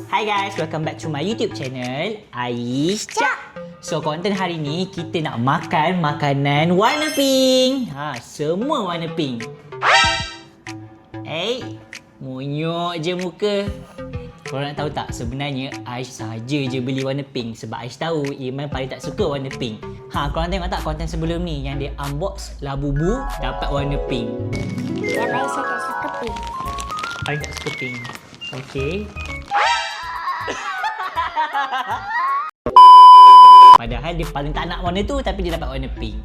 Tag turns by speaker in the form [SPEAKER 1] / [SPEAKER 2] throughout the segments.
[SPEAKER 1] Hi guys, welcome back to my YouTube channel Ais Cak. So konten hari ni kita nak makan makanan warna pink. Semua warna pink. Monyok je muka. Korang nak tahu tak, sebenarnya Ais sahaja je beli warna pink sebab Ais tahu Iman paling tak suka warna pink. Korang tengok tak konten sebelum ni yang dia unbox Labubu dapat warna pink.
[SPEAKER 2] Yang Ais tak suka pink.
[SPEAKER 1] Paling tak suka pink. Okey. Padahal dia paling tak nak warna tu tapi dia dapat warna pink.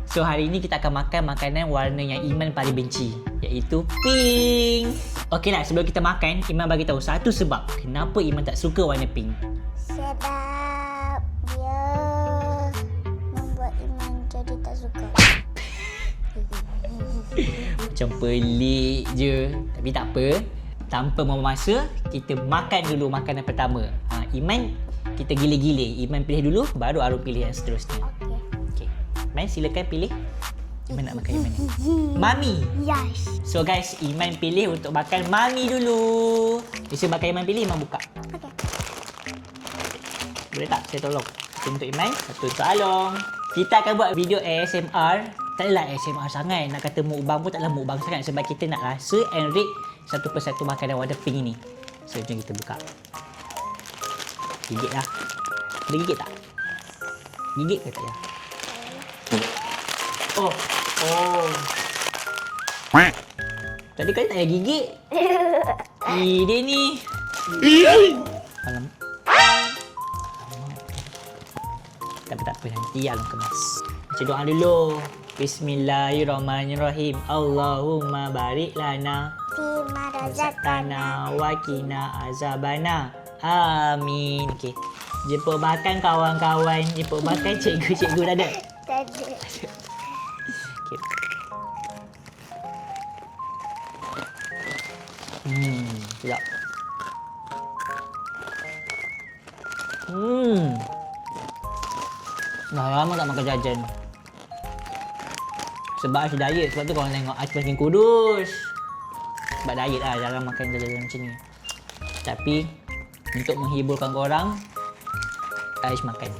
[SPEAKER 1] So hari ni kita akan makan makanan warna yang Iman paling benci, iaitu pink. Okeylah, sebelum kita makan, Iman bagi tahu satu sebab kenapa Iman tak suka warna pink.
[SPEAKER 2] Sebab dia membuat Iman jadi tak suka.
[SPEAKER 1] Macam pelik je. Tapi tak apa. Tanpa membuang masa, kita makan dulu makanan pertama. Iman, kita gila-gila. Iman pilih dulu, baru Arul pilih yang seterusnya. Okey. Iman, silakan pilih. Iman nak makan yang mana? Mami.
[SPEAKER 2] Yes.
[SPEAKER 1] So guys, Iman pilih untuk makan Mami dulu. Disebabkan Iman pilih, Iman buka.
[SPEAKER 2] Okey.
[SPEAKER 1] Boleh tak? Saya tolong. Satu untuk Iman, satu untuk Along. Kita akan buat video ASMR. Tak adalah ASMR sangat. Nak kata mukbang pun taklah mukbang sangat. Sebab kita nak rasa and rate satu persatu makanan warna pink ini. So, jom kita buka. Gigit lah. Boleh gigit tak? Gigit ke tak ya? Oh. Tadi kali tak payah gigit. Dia ni. Alamak. Tak apa. Nanti Along kemas. Baca doa dulu. Bismillahirrahmanirrahim. Allahumma barik lana
[SPEAKER 2] Fima razaqtana.
[SPEAKER 1] razaqtana wa qina azabana. Amin. Okey. Jemput makan kawan-kawan. Jemput makan cikgu-cikgu dah ada.
[SPEAKER 2] Tak ada.
[SPEAKER 1] Okey. Sedap. Dah lama tak makan jajan. Sebab Ais diet. Sebab tu korang tengok Ais makin kurus. Sebab diet lah, jarang makan jajan macam ni. Tapi untuk menghiburkan korang, Ais makan.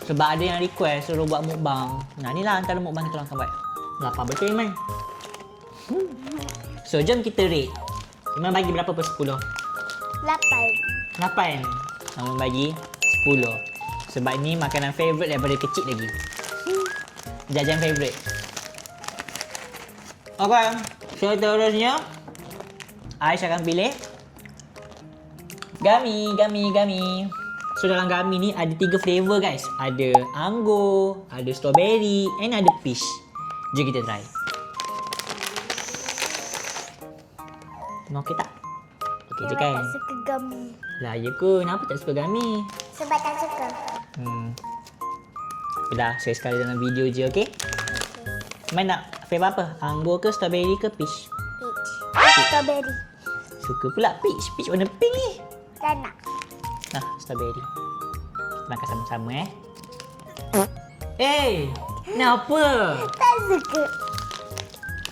[SPEAKER 1] Sebab ada yang request suruh buat mukbang. Nah ni lah antara mukbang yang korang akan buat. Lapar betul Iman. So jom kita rate. Iman bagi berapa per 10?
[SPEAKER 2] 8.
[SPEAKER 1] 8. Iman bagi 10. Sebab ni makanan favourite daripada kecil lagi. Jajan favourite. Okay. Seterusnya Ais akan pilih Gummy. So dalam gummy ni ada 3 flavour guys. Ada anggur, ada strawberry and ada peach. Jom kita try. Okey tak? Okey je kan?
[SPEAKER 2] Tak suka gummy.
[SPEAKER 1] Lah ya ke? Kenapa tak suka gummy?
[SPEAKER 2] Sebab tak suka.
[SPEAKER 1] Dah, sekali dalam video je, okey? Iman nak flavour apa? Anggur ke, strawberry ke, peach?
[SPEAKER 2] Peach. Strawberry.
[SPEAKER 1] Suka pula peach. Peach warna pink ni.
[SPEAKER 2] Tak nak.
[SPEAKER 1] Nah, strawberry. Kita makan sama-sama kenapa?
[SPEAKER 2] Tak suka.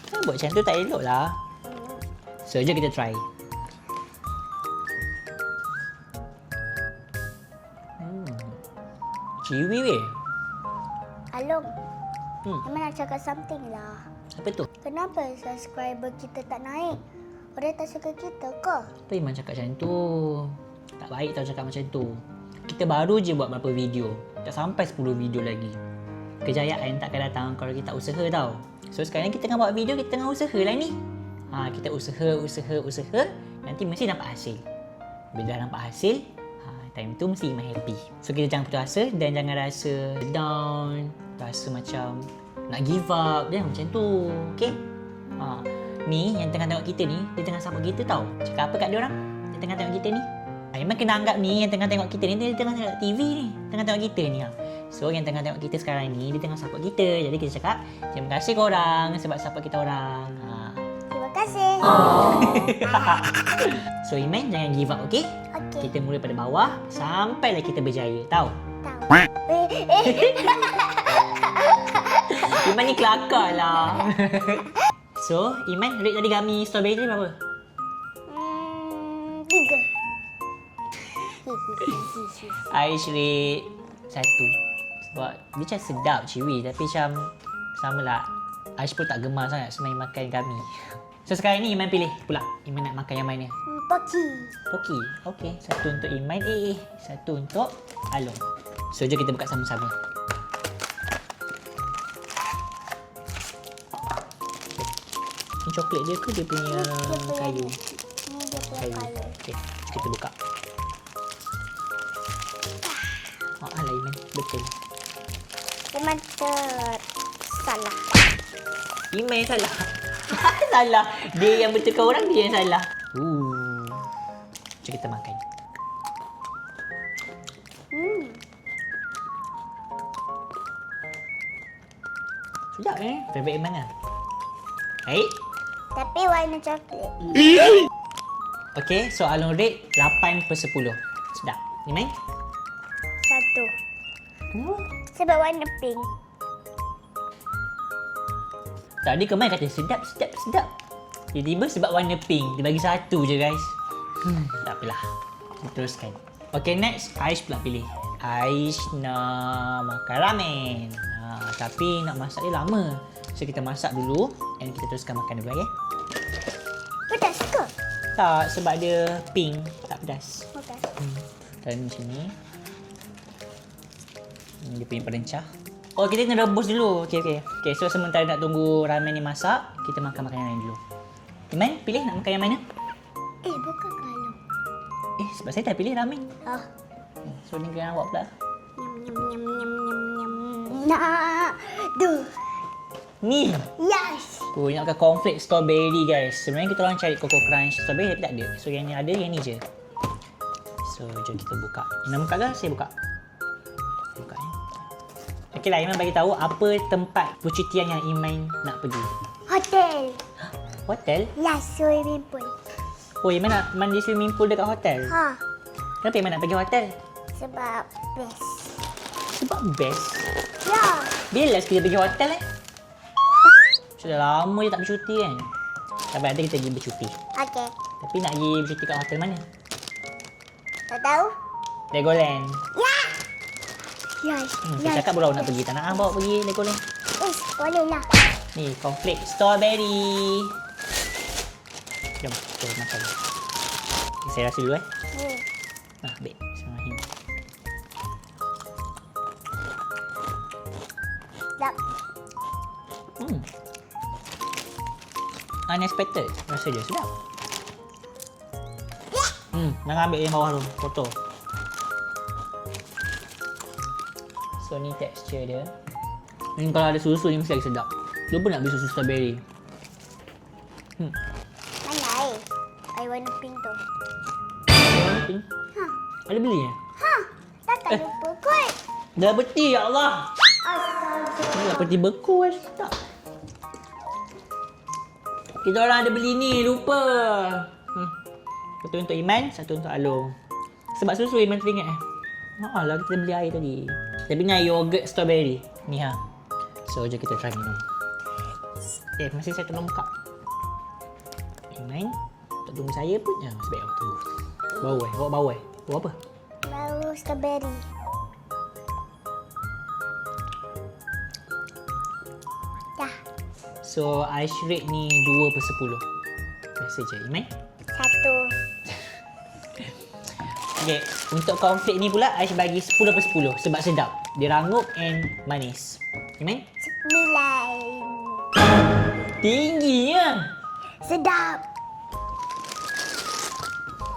[SPEAKER 1] Kenapa buat macam tu tak elok lah. So, jom kita try. Ciwi weh.
[SPEAKER 2] Along. Iman nak cakap something lah.
[SPEAKER 1] Apa tu?
[SPEAKER 2] Kenapa subscriber kita tak naik? Orang tak suka kita ke?
[SPEAKER 1] Apa Iman cakap macam tu? Tak baik tau cakap macam tu. Kita baru je buat berapa video. Tak sampai 10 video lagi. Kejayaan takkan datang kalau kita usaha tau. So sekarang kita tengah buat video, kita tengah usaha lah ni. Kita usaha. Nanti mesti nampak hasil. Bila dah nampak hasil, time tu mesti Iman happy. So kita jangan putus asa dan jangan rasa down. Rasa macam nak give up. Jangan macam tu. Okay? Ni yang tengah tengok kita ni, dia tengah support kita tau. Cakap apa kat dia orang? Yang tengah tengok kita ni. Iman kena anggap ni yang tengah tengok kita ni, dia tengah tengok TV ni. Tengah tengok kita ni. So yang tengah tengok kita sekarang ni, dia tengah support kita. Jadi kita cakap, terima kasih korang sebab support kita orang.
[SPEAKER 2] Terima kasih.
[SPEAKER 1] So Iman jangan give up, okay?
[SPEAKER 2] Okey.
[SPEAKER 1] Kita mula pada bawah sampailah kita berjaya, tahu?
[SPEAKER 2] Tahu.
[SPEAKER 1] Iman ni kelakar lah. So, Iman rate tadi gummy strawberry berapa?
[SPEAKER 2] 3.
[SPEAKER 1] Aish rate 1. Sebab dia macam sedap ciwi tapi macam sama lah. Aish pun tak gemar sangat semain makan kami. So sekarang ni Iman pilih pula. Iman nak makan yang mana?
[SPEAKER 2] Poki.
[SPEAKER 1] Poki. Okey, satu untuk Iman. Satu untuk Along. So jom kita buka sama-sama. Ni coklat dia ke dia punya kayu?
[SPEAKER 2] Ni dia punya kayu.
[SPEAKER 1] Okey, kita buka. Oh, alah Iman, betul.
[SPEAKER 2] Memang salah.
[SPEAKER 1] Iman yang salah. Salah. Dia yang betulkan orang, dia yang salah. Jom kita makan. Sedap Favorite Iman lah. Baik.
[SPEAKER 2] Tapi warna coklat.
[SPEAKER 1] Okey, so Along rate 8/10. Sedap. Iman?
[SPEAKER 2] 1.
[SPEAKER 1] Kenapa?
[SPEAKER 2] Sebab warna pink.
[SPEAKER 1] Tadi Kemal kata sedap. Tiba-tiba sebab warna pink. Dia bagi 1 je guys. Tak apalah. Kita teruskan. Okay, next Aish pula pilih. Aish nak makan ramen. Tapi nak masak dia lama. So kita masak dulu and kita teruskan makan dulu okay?
[SPEAKER 2] Pedas ke?
[SPEAKER 1] Tak, sebab dia pink. Tak pedas.
[SPEAKER 2] Pedas.
[SPEAKER 1] Dan macam ni. Dia punya perencah. Oh, kita kena rebus dulu. Okay. So sementara nak tunggu ramen ni masak, kita makan makanan lain dulu. Iman, pilih nak makan yang mana?
[SPEAKER 2] Bukan kalau.
[SPEAKER 1] Sebab saya dah pilih ramen. So ni kena awak pula.
[SPEAKER 2] Nyam. Nah. Duh.
[SPEAKER 1] Ni.
[SPEAKER 2] Yes.
[SPEAKER 1] Aku nak makan cornflakes strawberry guys. Sebenarnya kita orang cari Coco Crunch strawberry tapi tak ada. So yang ni ada, yang ni je. So jom kita buka. Iman buka ke? Saya buka. Buka Okey lah, Iman bagi tahu apa tempat percutian yang Iman nak pergi.
[SPEAKER 2] Hotel.
[SPEAKER 1] Hotel?
[SPEAKER 2] Yes, swimming pool.
[SPEAKER 1] Oh, Iman nak mandi swimming pool dekat hotel? Kenapa Iman nak pergi hotel?
[SPEAKER 2] Sebab best.
[SPEAKER 1] Sebab best.
[SPEAKER 2] Ya.
[SPEAKER 1] Bila last kita pergi hotel Sudah lama je tak bercuti kan? Tapi nanti kita pergi bercuti.
[SPEAKER 2] Okey.
[SPEAKER 1] Tapi nak pergi bercuti kat hotel mana?
[SPEAKER 2] Tak tahu?
[SPEAKER 1] Legoland.
[SPEAKER 2] Ya. Yes.
[SPEAKER 1] Saya cakap baru nak pergi. Tak nak bawa pergi Legoland.
[SPEAKER 2] Boleh lah.
[SPEAKER 1] Ni, cornflakes strawberry. Jom, kita makan. Okay, saya rasa dulu Baik. Bismillahirrahmanirrahim.
[SPEAKER 2] Sedap.
[SPEAKER 1] Unexpected. Rasa dia sedap. Jangan ambil yang bawah tu. Kotor. So ni tekstur dia. Ni kalau ada susu ni mesti lagi sedap. Lupa nak beli susu strawberry.
[SPEAKER 2] Mana air warna pink tu?
[SPEAKER 1] Warna pink. Ada beli ya?
[SPEAKER 2] Takkan lupa kot.
[SPEAKER 1] Dah peti ya Allah.
[SPEAKER 2] Astaga.
[SPEAKER 1] Dah peti beku sedap. Kita orang ada beli ni, lupa. Satu untuk Iman, satu untuk Along. Sebab susu Iman teringat lah kita beli air tadi. Tapi ni air yogurt strawberry. Ni So jom kita try minum. Masih saya tolong buka. Iman, tak tunggu saya pun. Sebaik awak tunggu. Bawa bau Bau apa?
[SPEAKER 2] Bau strawberry. Dah.
[SPEAKER 1] So Aish rate ni 2/10. Biasa je. Iman?
[SPEAKER 2] 1.
[SPEAKER 1] Okay, untuk cornflake ni pula Aish bagi 10/10 sebab sedap. Dia rangup and manis. Iman?
[SPEAKER 2] 9.
[SPEAKER 1] Tingginya.
[SPEAKER 2] Sedap.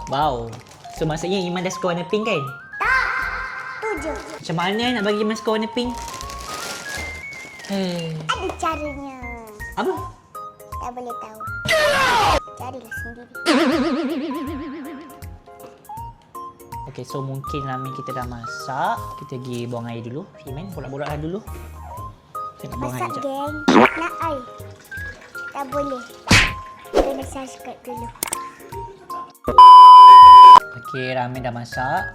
[SPEAKER 1] Wow. So maksudnya Iman dah suka warna pink kan?
[SPEAKER 2] Tak. Tu je.
[SPEAKER 1] Macam mana nak bagi Iman suka warna pink?
[SPEAKER 2] Ada caranya.
[SPEAKER 1] Apa?
[SPEAKER 2] Tak boleh tahu. Carilah sendiri.
[SPEAKER 1] Okay, so mungkin ramen kita dah masak. Kita pergi buang air dulu. Iman, borak-boraklah dulu. Saya nak buang air
[SPEAKER 2] Masak
[SPEAKER 1] sekejap.
[SPEAKER 2] geng. Nak air? Tak boleh. Kena subscribe dulu.
[SPEAKER 1] Okay, ramen dah masak.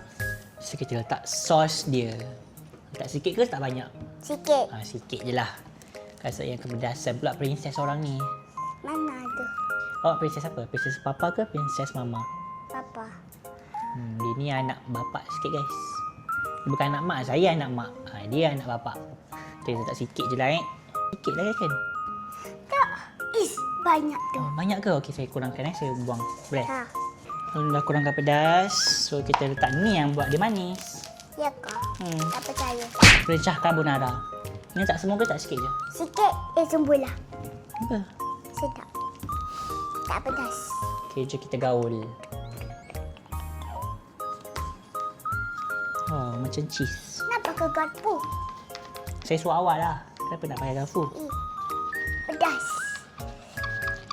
[SPEAKER 1] So kita letak sos dia. Letak sikit ke tak banyak?
[SPEAKER 2] Sikit.
[SPEAKER 1] Sikit je lah. Rasa yang kepedasan pula princess orang ni.
[SPEAKER 2] Mana ada?
[SPEAKER 1] Oh, princess apa? Princess papa ke princess mama?
[SPEAKER 2] Papa.
[SPEAKER 1] Dia ni anak bapak sikit guys. Bukan anak mak, saya anak mak. Dia anak bapak. Kita letak sikit je lah Sikit lah kan?
[SPEAKER 2] Tak. Banyak tu.
[SPEAKER 1] Oh, banyak ke? Okey, saya kurangkan saya buang. Boleh?
[SPEAKER 2] Ha.
[SPEAKER 1] Kalau dah kurangkan pedas, so kita letak ni yang buat dia manis.
[SPEAKER 2] Ya ke? Tak percaya.
[SPEAKER 1] Pecah carbonara. Ni tak semua ke tak sikit je?
[SPEAKER 2] Sikit. Sembuhlah.
[SPEAKER 1] Apa?
[SPEAKER 2] Sedap. Tak pedas.
[SPEAKER 1] Okey, jom kita gaul. Oh, macam cheese.
[SPEAKER 2] Kenapa ke garpu?
[SPEAKER 1] Saya suruh awak lah. Kenapa nak pakai garpu?
[SPEAKER 2] Pedas.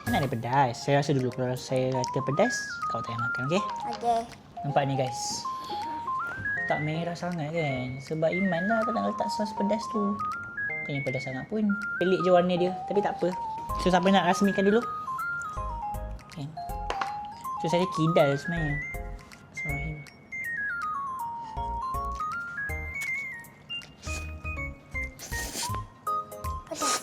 [SPEAKER 1] Mana ada pedas? Saya rasa dulu kalau saya kata pedas, kau tak payah makan, okey?
[SPEAKER 2] Okey.
[SPEAKER 1] Nampak ni guys. Tak merah sangat kan? Sebab Iman lah tak nak letak sos pedas tu. Bukannya pedas sangat pun. Pelik je warna dia. Tapi tak apa. So siapa nak rasmikan dulu? Okay. So saya kidal sebenarnya. Bismillahirrahmanirrahim.
[SPEAKER 2] Pedas.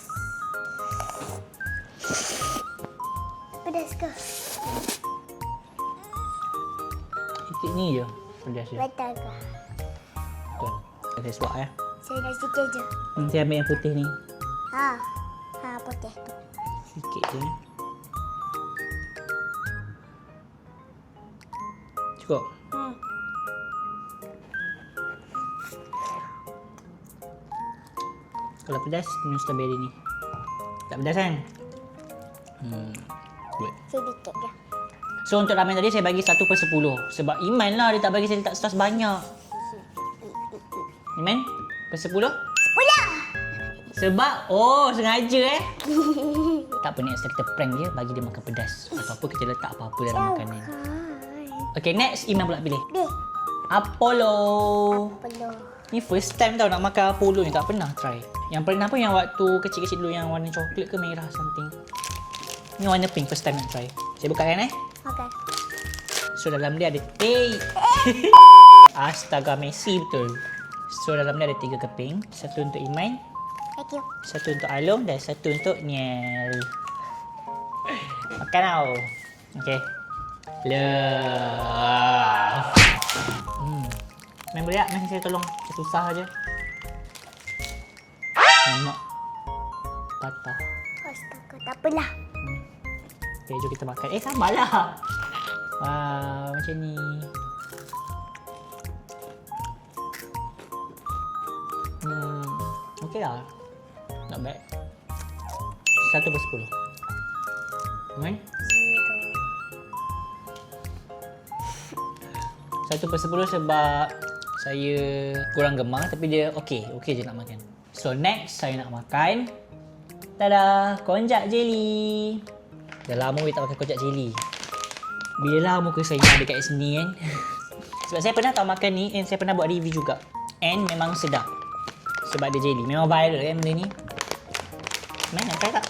[SPEAKER 2] Pedas ke?
[SPEAKER 1] Sikit ni je pedas je.
[SPEAKER 2] Betul ke?
[SPEAKER 1] Betul. Saya suap ya.
[SPEAKER 2] Saya dah sikit je.
[SPEAKER 1] Saya ambil yang putih ni.
[SPEAKER 2] Ha. Putih tu.
[SPEAKER 1] Sikit je. Cukup. Kalau pedas, minum strawberry ni. Tak pedas kan? Good.
[SPEAKER 2] Sedikit je.
[SPEAKER 1] So untuk ramen tadi saya bagi 1/10. Sebab Iman lah dia tak bagi saya letak sos banyak. Iman? Per 10? 10! Sebab, sengaja Tak apa, next kita prank dia, bagi dia makan pedas. Apa-apa kita letak apa-apa dalam makanan. Okay, next Iman pula pilih.
[SPEAKER 2] Deh.
[SPEAKER 1] Apollo.
[SPEAKER 2] Belum.
[SPEAKER 1] Ni first time tau nak makan Apollo ni, tak pernah try. Yang pernah pun yang waktu kecil-kecil dulu yang warna coklat ke merah something. Ni warna pink, first time nak try. Saya bukakan
[SPEAKER 2] Okey.
[SPEAKER 1] So dalam dia ada Astaga, Messi betul. So dalam dia ada 3 keping. Satu untuk Iman,
[SPEAKER 2] Thank you.
[SPEAKER 1] satu untuk Along dan satu untuk Niel. Makan tau. Okay. Love. Main boleh tak? Main saya tolong. Saya susah je. Nak patah.
[SPEAKER 2] Astaga, tak apalah.
[SPEAKER 1] Okay, jom kita makan. Sabarlah. Macam ni. Okay lah. Not bad. 1/10. Aman? 1/10 sebab saya kurang gemar tapi dia okey je nak makan. So next saya nak makan tada, konjac jelly. Dah lama saya tak makan konjac jelly. Bila muka saya dekat sini kan. Sebab saya pernah tak makan ni and saya pernah buat review juga. And memang sedap. Sebab dia jelly. Memang viral kan benda ni. Mana try tak?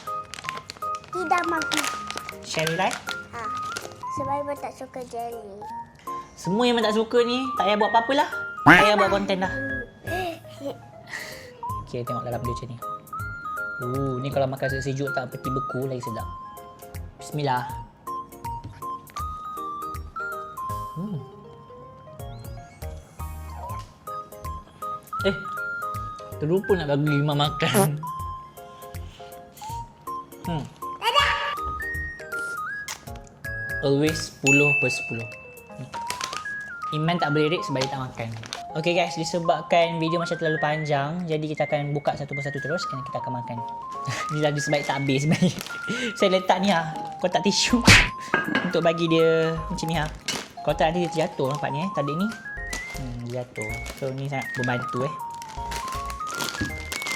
[SPEAKER 2] Tidak mahu.
[SPEAKER 1] Share live.
[SPEAKER 2] Sebab Ibu tak suka jelly.
[SPEAKER 1] Semua yang tak suka ni tak payah buat apa-apa lah. Tak payah buat konten dah. Okay, tengok dalam dia macam ni. Ni kalau makan sejuk tak peti beku lagi sedap. Bismillah. Terlupa nak bagi Imam makan. Always 10/10. Iman tak boleh rate sebab dia tak makan. Okay guys, disebabkan video macam terlalu panjang, jadi kita akan buka satu persatu terus dan kita akan makan. Dia dah sebab tak habis sebenarnya. Saya letak ni kotak tisu untuk bagi dia macam ni Kalau tak nanti dia terjatuh nampak ni tadi ni. Dia jatuh. So ni sangat membantu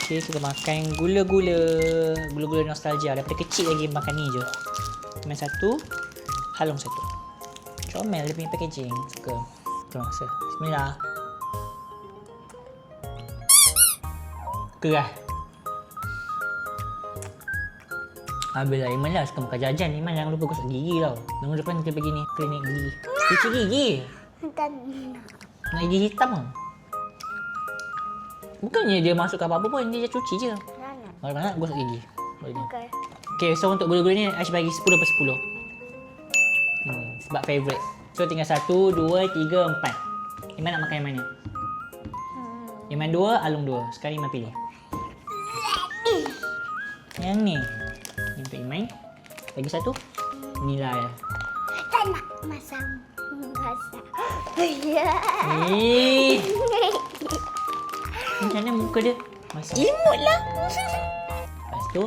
[SPEAKER 1] Okay, kita makan gula-gula nostalgia. Daripada kecil lagi makan ni je. Iman satu, Along satu. Comel dia punya packaging. Suka. Tolong rasa. Bismillah. Keras. Habis lah. Iman lah suka makan jajan. Iman jangan lupa gosok gigi tau. Minggu depan kita pergi ni klinik gigi. Cuci gigi. Nak gigi hitam kan? Bukannya dia masukkan apa-apa pun. Dia cuci je. Mana-mana gosok gigi. Okay, so untuk gula-gula ni Aish bagi 10/10. Sebab favourite. So tinggal 1, 2, 3, 4. Iman nak makan yang mana? Iman 2, Alung 2. Sekarang Iman pilih. Yang ni. Ni untuk Iman. Lagi satu. Inilah ya.
[SPEAKER 2] Tak nak masak.
[SPEAKER 1] Eh. Macam mana muka dia? Masak.
[SPEAKER 2] Imut lah.
[SPEAKER 1] Lepas tu.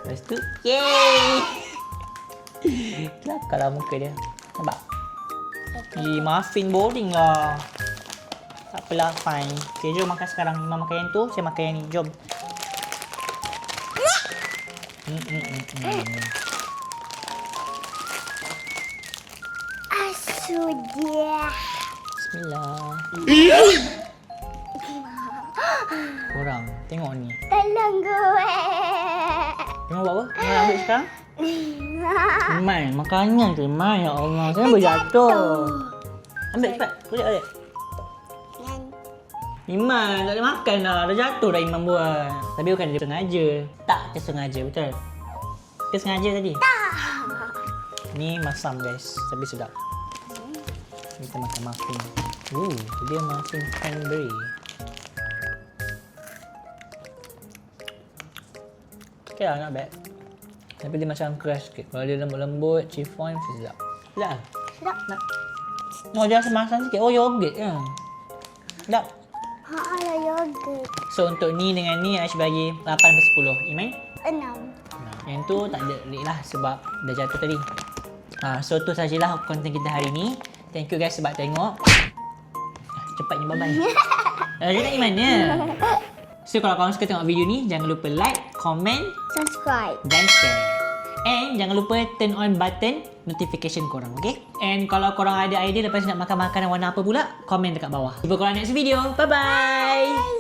[SPEAKER 1] Lepas tu. Yeay. Kelakarlah muka dia. Nampak? Muffin boring lah. Tak apalah, fine. Okay, jom makan sekarang. Imam makan yang tu, saya makan yang ni. Jom.
[SPEAKER 2] Asu dia.
[SPEAKER 1] Bismillah. Kurang. Tengok ni.
[SPEAKER 2] Tolong gue.
[SPEAKER 1] Imam buat apa? Imam ambil sekarang? Iman, makannya tu Iman. Ya Allah, saya berjatuh. Ambil cepat. Kulit balik. Iman, tak boleh makan dah. Dah jatuh dah Iman buat. Tapi bukan dia sengaja. Tak tersengaja, betul? Dia sengaja tadi?
[SPEAKER 2] Tak.
[SPEAKER 1] Ni masam guys. Tapi sedap. Kita makan muffin. Tu dia muffin cranberry. Okay lah, not bad. Tapi dia macam crush sikit. Kalau dia lembut-lembut, chiffon mesti sedap. Sedap lah.
[SPEAKER 2] Sedap.
[SPEAKER 1] Nak. Oh, dia rasa masam sikit. Oh, yogurt ke? Sedap.
[SPEAKER 2] Haa lah yogurt.
[SPEAKER 1] So, untuk ni dengan ni, Aish bagi 8/10. Iman?
[SPEAKER 2] 6.
[SPEAKER 1] Yang tu tak ada rate lah sebab dah jatuh tadi. So, tu sajalah konten kita hari ni. Thank you guys sebab tengok. Cepatnya bye-bye. Dia nak Iman ya? So, kalau korang suka tengok video ni, jangan lupa like, comment
[SPEAKER 2] Subscribe.
[SPEAKER 1] dan share. And jangan lupa turn on button notification korang, okay? And kalau korang ada idea lepas nak makan makanan warna apa pula, komen dekat bawah. Jumpa korang next video. Bye-bye!